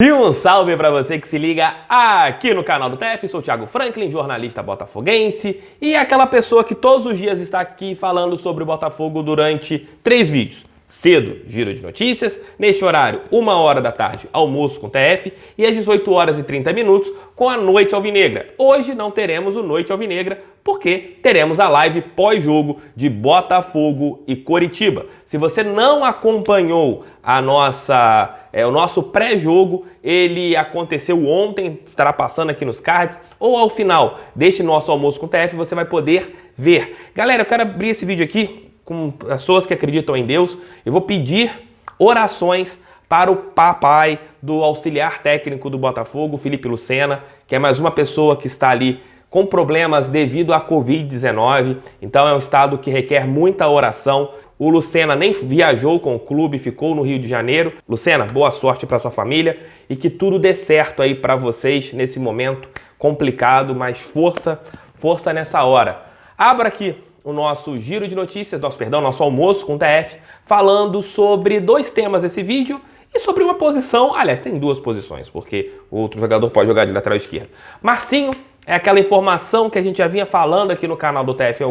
E um salve para você que se liga aqui no canal do TF, sou o Thiago Franklin, jornalista botafoguense e aquela pessoa que todos os dias está aqui falando sobre o Botafogo durante 3 vídeos. Cedo, giro de notícias, neste horário, 1h da tarde, almoço com TF e às 18h30 com a Noite Alvinegra. Hoje não teremos o Noite Alvinegra porque teremos a live pós-jogo de Botafogo e Coritiba. Se você não acompanhou o nosso pré-jogo, ele aconteceu ontem, estará passando aqui nos cards, ou ao final deste nosso almoço com TF você vai poder ver. Galera, eu quero abrir esse vídeo aqui com pessoas que acreditam em Deus. Eu vou pedir orações para o papai do auxiliar técnico do Botafogo, Felipe Lucena, que é mais uma pessoa que está ali com problemas devido à Covid-19. Então é um estado que requer muita oração. O Lucena nem viajou com o clube, ficou no Rio de Janeiro. Lucena, boa sorte para sua família e que tudo dê certo aí para vocês nesse momento complicado, mas força nessa hora. Abra aqui o nosso giro de notícias, nosso almoço com o TF, falando sobre 2 temas desse vídeo e sobre uma posição. Aliás, tem 2 posições, porque o outro jogador pode jogar de lateral esquerdo. Marcinho é aquela informação que a gente já vinha falando aqui no canal do TF em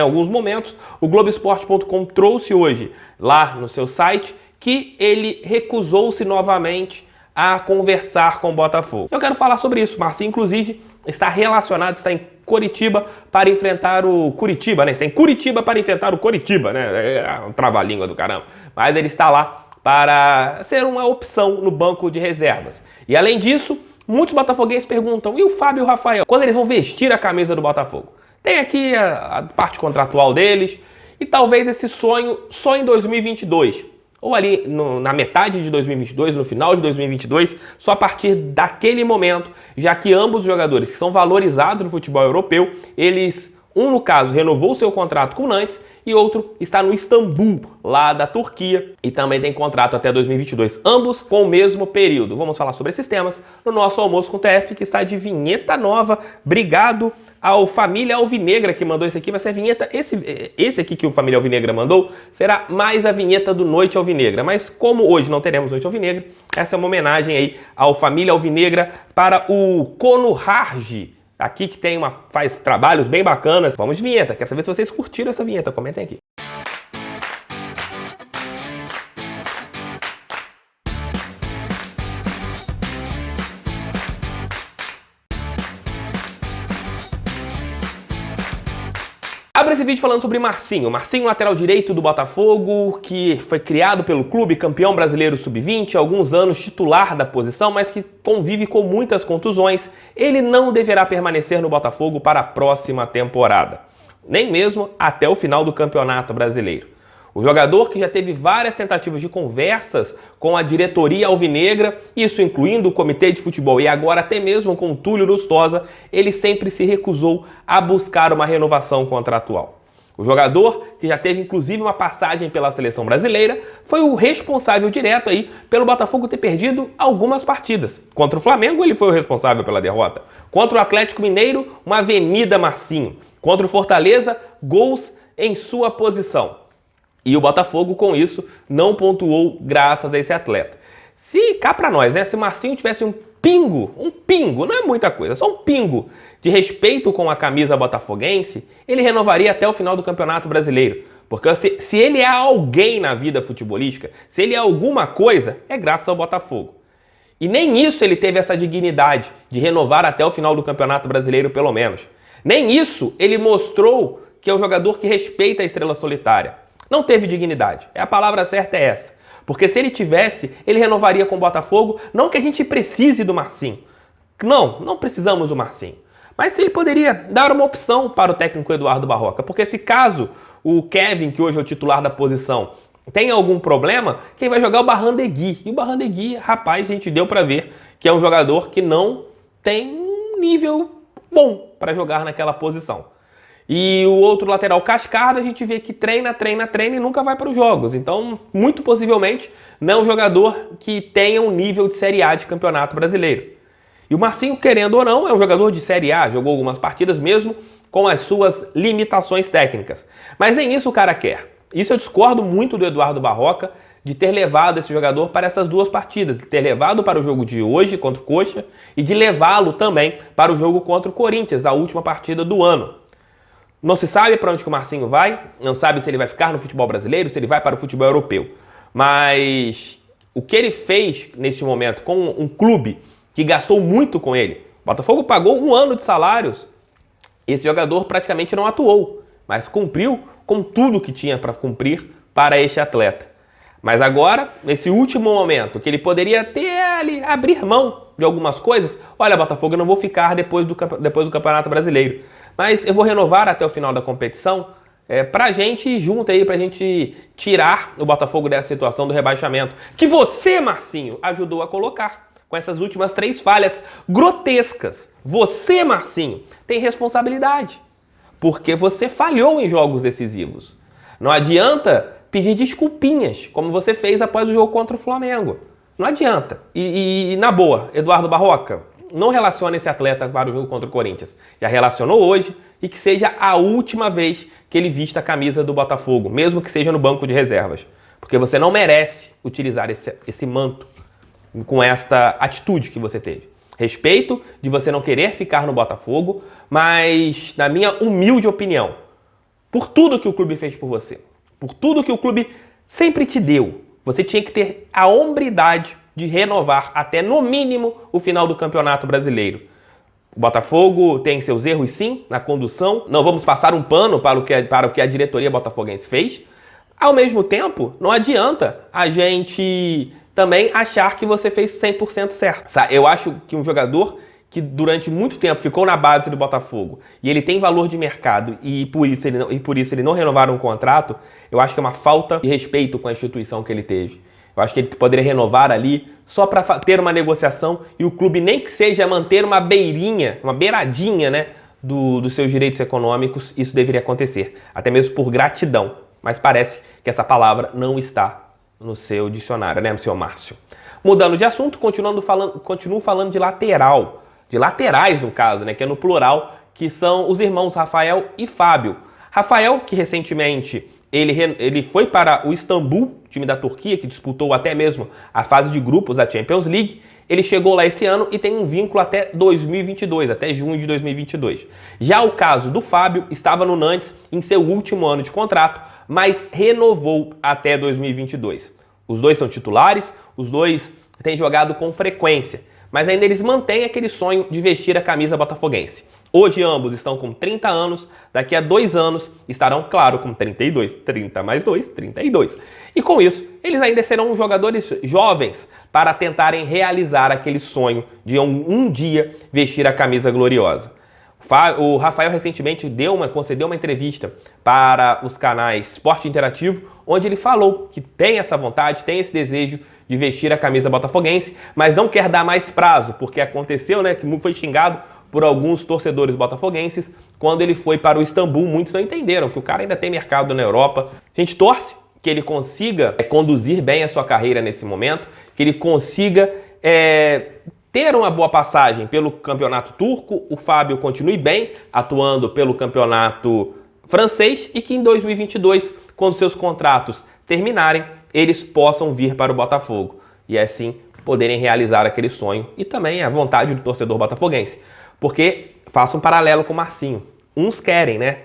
alguns momentos. O Globoesporte.com trouxe hoje lá no seu site que ele recusou-se novamente a conversar com o Botafogo. Eu quero falar sobre isso. Marcinho, inclusive, está relacionado, está em Coritiba para enfrentar o Curitiba, né? Está em Curitiba para enfrentar o Coritiba, né? É um trava-língua do caramba. Mas ele está lá para ser uma opção no banco de reservas. E além disso, muitos botafoguenses perguntam, e o Fábio e o Rafael, quando eles vão vestir a camisa do Botafogo? Tem aqui a parte contratual deles e talvez esse sonho só em 2022. Ou ali na metade de 2022, no final de 2022, só a partir daquele momento, já que ambos os jogadores que são valorizados no futebol europeu, um no caso renovou seu contrato com o Nantes e outro está no Istambul, lá da Turquia, e também tem contrato até 2022, ambos com o mesmo período. Vamos falar sobre esses temas no nosso almoço com o TF, que está de vinheta nova. Obrigado ao Família Alvinegra que mandou esse aqui, vai ser a vinheta, esse aqui que o Família Alvinegra mandou, será mais a vinheta do Noite Alvinegra, mas como hoje não teremos Noite Alvinegra, essa é uma homenagem aí ao Família Alvinegra para o Kono Harji, aqui que faz trabalhos bem bacanas. Vamos de vinheta, quero saber se vocês curtiram essa vinheta, comentem aqui. Abre esse vídeo falando sobre Marcinho. Marcinho, lateral direito do Botafogo, que foi criado pelo clube, campeão brasileiro sub-20, há alguns anos titular da posição, mas que convive com muitas contusões. Ele não deverá permanecer no Botafogo para a próxima temporada, nem mesmo até o final do Campeonato Brasileiro. O jogador, que já teve várias tentativas de conversas com a diretoria alvinegra, isso incluindo o comitê de futebol e agora até mesmo com o Túlio Lustosa, ele sempre se recusou a buscar uma renovação contratual. O jogador, que já teve inclusive uma passagem pela seleção brasileira, foi o responsável direto aí pelo Botafogo ter perdido algumas partidas. Contra o Flamengo, ele foi o responsável pela derrota. Contra o Atlético Mineiro, uma avenida Marcinho. Contra o Fortaleza, gols em sua posição. E o Botafogo, com isso, não pontuou graças a esse atleta. Se cá pra nós, né? Se o Marcinho tivesse um pingo, não é muita coisa, só um pingo de respeito com a camisa botafoguense, ele renovaria até o final do Campeonato Brasileiro. Porque se ele é alguém na vida futebolística, se ele é alguma coisa, é graças ao Botafogo. E nem isso ele teve essa dignidade de renovar até o final do Campeonato Brasileiro, pelo menos. Nem isso ele mostrou que é um jogador que respeita a estrela solitária. Não teve dignidade. A palavra certa é essa. Porque se ele tivesse, ele renovaria com o Botafogo. Não que a gente precise do Marcinho. Não precisamos do Marcinho. Mas ele poderia dar uma opção para o técnico Eduardo Barroca. Porque se caso o Kevin, que hoje é o titular da posição, tem algum problema, quem vai jogar é o Barrandegui. E o Barrandegui, rapaz, a gente deu para ver que é um jogador que não tem um nível bom para jogar naquela posição. E o outro lateral Cascardo, a gente vê que treina e nunca vai para os jogos. Então, muito possivelmente, não é um jogador que tenha um nível de Série A de Campeonato Brasileiro. E o Marcinho, querendo ou não, é um jogador de Série A, jogou algumas partidas mesmo com as suas limitações técnicas. Mas nem isso o cara quer. Isso eu discordo muito do Eduardo Barroca, de ter levado esse jogador para essas duas partidas, de ter levado para o jogo de hoje contra o Coxa e de levá-lo também para o jogo contra o Corinthians, a última partida do ano. Não se sabe para onde que o Marcinho vai, não sabe se ele vai ficar no futebol brasileiro, se ele vai para o futebol europeu. Mas o que ele fez neste momento com um clube que gastou muito com ele, o Botafogo pagou 1 ano de salários, esse jogador praticamente não atuou, mas cumpriu com tudo que tinha para cumprir para este atleta. Mas agora, nesse último momento, que ele poderia ter ali, abrir mão de algumas coisas, olha, Botafogo, eu não vou ficar depois do Campeonato Brasileiro, mas eu vou renovar até o final da competição, pra gente ir junto aí, pra gente tirar o Botafogo dessa situação do rebaixamento, que você, Marcinho, ajudou a colocar com essas últimas 3 falhas grotescas. Você, Marcinho, tem responsabilidade, porque você falhou em jogos decisivos. Não adianta pedir desculpinhas, como você fez após o jogo contra o Flamengo. Não adianta. E na boa, Eduardo Barroca, não relacione esse atleta para o jogo contra o Corinthians. Já relacionou hoje e que seja a última vez que ele vista a camisa do Botafogo, mesmo que seja no banco de reservas. Porque você não merece utilizar esse manto com esta atitude que você teve. Respeito de você não querer ficar no Botafogo, mas, na minha humilde opinião, por tudo que o clube fez por você, por tudo que o clube sempre te deu, você tinha que ter a hombridade de renovar até, no mínimo, o final do Campeonato Brasileiro. O Botafogo tem seus erros, sim, na condução. Não vamos passar um pano para o que a diretoria botafoguense fez. Ao mesmo tempo, não adianta a gente também achar que você fez 100% certo. Eu acho que um jogador que durante muito tempo ficou na base do Botafogo e ele tem valor de mercado e por isso ele não renovaram um contrato, eu acho que é uma falta de respeito com a instituição que ele teve. Eu acho que ele poderia renovar ali só para ter uma negociação e o clube nem que seja manter uma beiradinha, né, dos seus direitos econômicos, isso deveria acontecer, até mesmo por gratidão. Mas parece que essa palavra não está no seu dicionário, né, seu Márcio? Mudando de assunto, continuo falando de lateral. De laterais, no caso, né, que é no plural, que são os irmãos Rafael e Fábio. Rafael, que recentemente ele foi para o Istambul, time da Turquia, que disputou até mesmo a fase de grupos da Champions League. Ele chegou lá esse ano e tem um vínculo até 2022, até junho de 2022. Já o caso do Fábio, estava no Nantes em seu último ano de contrato, mas renovou até 2022. Os dois são titulares, os dois têm jogado com frequência, mas ainda eles mantêm aquele sonho de vestir a camisa botafoguense. Hoje ambos estão com 30 anos, daqui a 2 anos estarão, claro, com 32. 30 mais 2, 32. E com isso, eles ainda serão jogadores jovens para tentarem realizar aquele sonho de um dia vestir a camisa gloriosa. O Rafael recentemente concedeu uma entrevista para os canais Esporte Interativo, onde ele falou que tem essa vontade, tem esse desejo de vestir a camisa botafoguense, mas não quer dar mais prazo, porque aconteceu, né, que foi xingado por alguns torcedores botafoguenses quando ele foi para o Istambul. Muitos não entenderam que o cara ainda tem mercado na Europa. A gente torce que ele consiga conduzir bem a sua carreira nesse momento, que ele consiga ter uma boa passagem pelo campeonato turco, o Fábio continue bem atuando pelo campeonato francês e que em 2022, quando seus contratos terminarem, eles possam vir para o Botafogo e assim poderem realizar aquele sonho e também a vontade do torcedor botafoguense. Porque, faça um paralelo com o Marcinho, uns querem, né?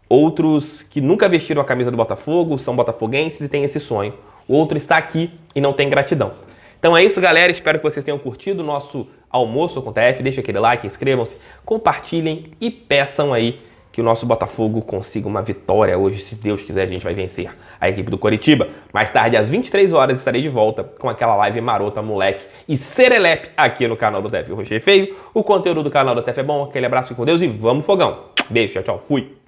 Outros que nunca vestiram a camisa do Botafogo, são botafoguenses e têm esse sonho. O outro está aqui e não tem gratidão. Então é isso, galera. Espero que vocês tenham curtido o nosso almoço com o TF. Deixem aquele like, inscrevam-se, compartilhem e peçam aí que o nosso Botafogo consiga uma vitória hoje. Se Deus quiser, a gente vai vencer a equipe do Coritiba. Mais tarde, às 23 horas, estarei de volta com aquela live marota, moleque e serelepe aqui no canal do TF. O Rocher Feio, o conteúdo do canal do TF é bom. Aquele abraço com Deus e vamos fogão. Beijo, tchau, tchau. Fui.